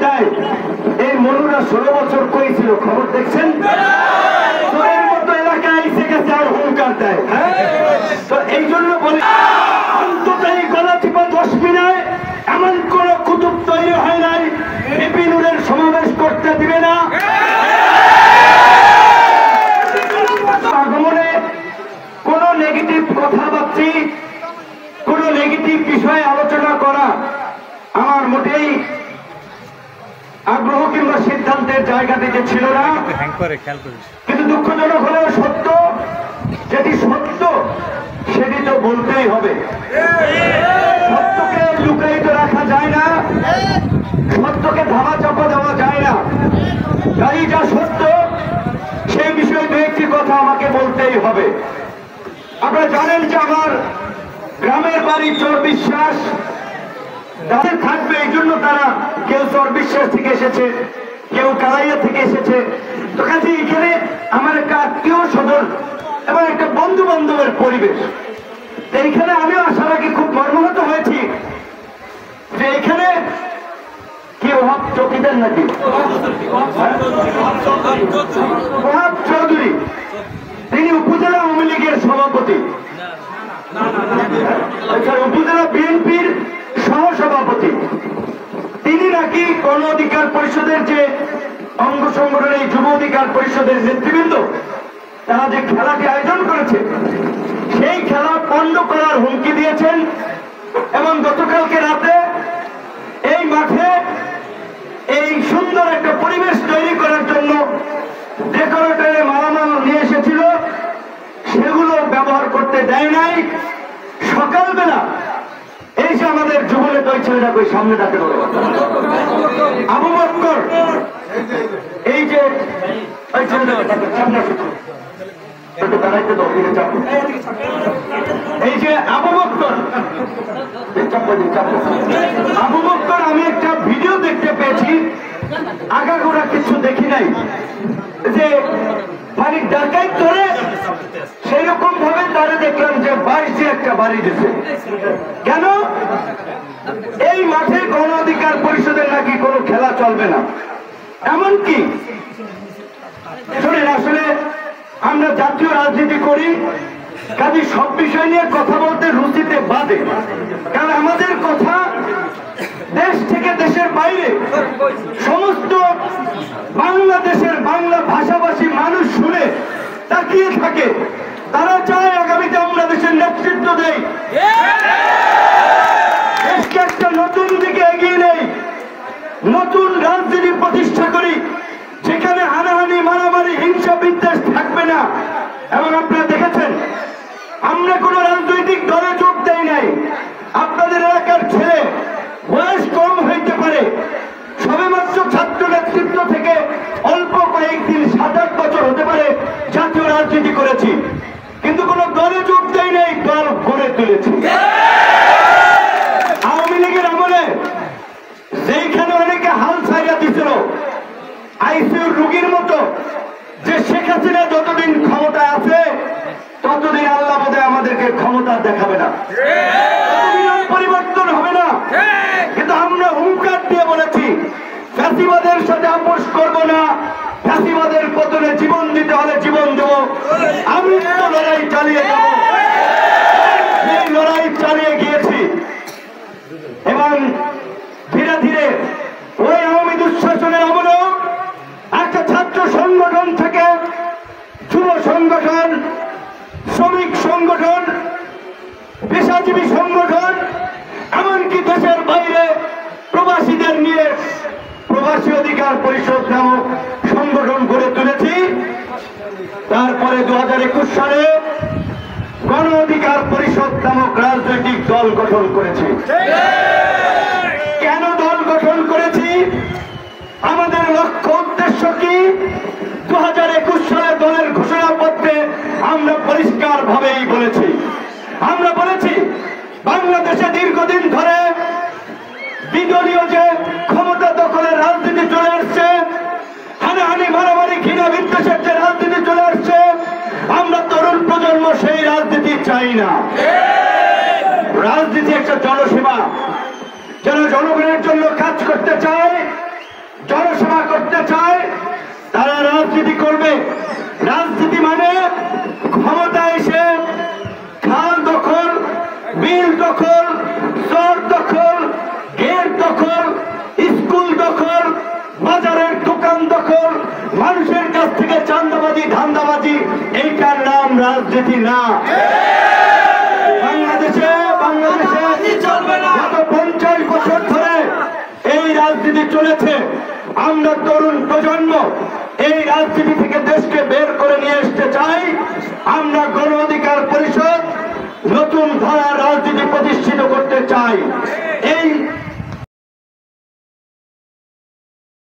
দেয়। এই মনুরা 16 বছর করেছিল, খবর দেখছেন? তোর মতো এলাকায় এসে গেছে আর হুঙ্কার দেয়। তো এই জন্য বলি অন্তত এই গলা চিপা 10 মিনায় এমন কোন কুতুব তৈরি হয় নাই এপি নূরের সমাবেশ করতে দিবে না। আগমনে কোন নেগেটিভ কথাবার্তা, কোন নেগেটিভ বিষয়ে আলোচনা করা আমার মোটেই আগ্রহ কিংবা সিদ্ধান্তের জায়গা থেকে ছিল না। কিন্তু দুঃখজনক হলেও সত্য, যেটি সত্য সেটি তো বলতেই হবে। সত্যকে লুকায়িত রাখা যায় না, সত্যকে ধামা চাপা দেওয়া যায় না। তাই যা সত্য সেই বিষয়ে দু একটি কথা আমাকে বলতেই হবে। আপনারা জানেন যে আমার গ্রামের বাড়ি চর বিশ্বাস, তাদের থাকবে এই জন্য তারা কেউ চর বিশ্বাস থেকে এসেছে, কেউ কালাইয়া থেকে এসেছে। তো কাজে এখানে আমার একটা আত্মীয় স্বজন এবং একটা বন্ধু বান্ধবের পরিবেশ। এইখানে আমিও আসার আগে খুব মর্মাহত হয়েছি যে এখানে কি ওহাব চৌকিদার নাকি ওহাব চৌধুরী, তিনি উপজেলা আওয়ামী লীগের সভাপতি, উপজেলা বিএনপির সহসভাপতি। তিনি নাকি গণ অধিকার পরিষদের যে অঙ্গ সংগঠন, এই যুব অধিকার পরিষদের নেতৃবৃন্দ, তারা যে খেলাটি আয়োজন করেছে সেই খেলা পণ্ড করার হুমকি দিয়েছেন। এবং গতকালকে রাতে এই মাঠে এই সুন্দর একটা পরিবেশ তৈরি করার জন্য ডেকোরেটরে মালামাল নিয়ে এসেছিল, সেগুলো ব্যবহার করতে দেয় নাই। সকালবেলা এই যে আমাদের যুবনেতা ওই ছেলেটা কই সামনে ডাকে আবু বক্কর, এই যে ওই ছেলেটা এই যে আবু বক্কর, আবু বক্কর, আমি একটা ভিডিও দেখতে পেয়েছি, আগাগোড়া কিছু দেখি নাই, যে মানে ডাকাইত ধরে সেই রকম ভাবে তারা দেখলাম যে 22 একটা বাড়ি দিচ্ছে। কেন? এই মাঠে গণ অধিকার পরিষদের নাকি কোনো খেলা চলবে না। এমনকি শোনেন, আসলে আমরা জাতীয় রাজনীতি করি, কাজে সব বিষয় নিয়ে কথা বলতে রুচিতে বাদে, কারণ আমাদের কথা দেশ থেকে দেশের বাইরে সমস্ত বাংলাদেশের বাংলা ভাষাভাষী মানুষ শুনে তাকিয়ে থাকে। তারা চায় আগামীতে আমরা দেশের নেতৃত্ব দেই, দেশকে একটা নতুন দিকে এগিয়ে নেই, নতুন রাজনীতি প্রতিষ্ঠা করি, যেখানে হানাহানি, মারামারি, হিংসা, বিদ্বেষ থাকবে না। এবং আপনারা দেখেছেন আমরা কোন রাজনৈতিক দলে যোগ দেই নাই। আপনাদের এলাকার ছেলে বয়স কম হইতে পারে, সবেমাত্র ছাত্র নেতৃত্ব থেকে অল্প কয়েকদিন 7-8 বছর হতে পারে জাতীয় রাজনীতি করেছি, কিন্তু কোন দলে যোগ দেই নাই, দল গড়ে তুলেছি। আওয়ামী লীগের আমলে যেইখানে অনেকে হাল ছাইয়া দিছিল আইসিইউর রোগীর মতো, যে শেখ হাসিনা যতদিন ক্ষমতায় আছে ততদিন আল্লাহ বোধহয় আমাদেরকে ক্ষমতা দেখাবে না, পরিবর্তন হবে না। কিন্তু আমরা হুঙ্কার দিয়ে বলেছি ফ্যাসিবাদের সাথে আপোষ করব না, ফ্যাসিবাদের পতনে জীবন দিতে হলে জীবন দেব, আমি তো লড়াই চালিয়ে যাব। এই লড়াই চালিয়ে গিয়েছি এবং ধীরে ধীরে ওই আওয়ামী দুঃশাসনের আমলেও একটা ছাত্র সংগঠন থেকে যুব সংগঠন, শ্রমিক সংগঠন, পেশাজীবী সংগঠন, এমনকি দেশের বাইরে প্রবাসীদের নিয়ে প্রবাসী অধিকার পরিষদ নামক সংগঠন গড়ে তুলেছি। তারপরে 2021 সালে গণ অধিকার পরিষদ নামক রাজনৈতিক দল গঠন করেছি। কেন দল গঠন করেছি? আমাদের লক্ষ্য উদ্দেশ্য কি? 2021 সালে দলের ঘোষণাপত্রে আমরা পরিষ্কার ভাবেই বলেছি, আমরা বলেছি বাংলাদেশে দীর্ঘদিন ধরে বিদলীয় যে ক্ষমতা দখলের রাজনীতি চলে আসছে, হানাহানি, মারামারি, ঘৃণা, বিদ্বেষের যে রাজনীতি চলে আসছে, আমরা তরুণ প্রজন্ম সেই রাজনীতি চাই না। রাজনীতি একটা জনসেবা, যারা জনগণের জন্য কাজ করতে চায় রাজনীতি না। বাংলাদেশে গত 50 বছর ধরে এই রাজনীতি চলেছে। আমরা তরুণ প্রজন্ম এই রাজনীতি থেকে দেশকে বের করে নিয়ে আসতে চাই। আমরা গণ অধিকার পরিষদ নতুন ধারার রাজনীতি প্রতিষ্ঠিত করতে চাই।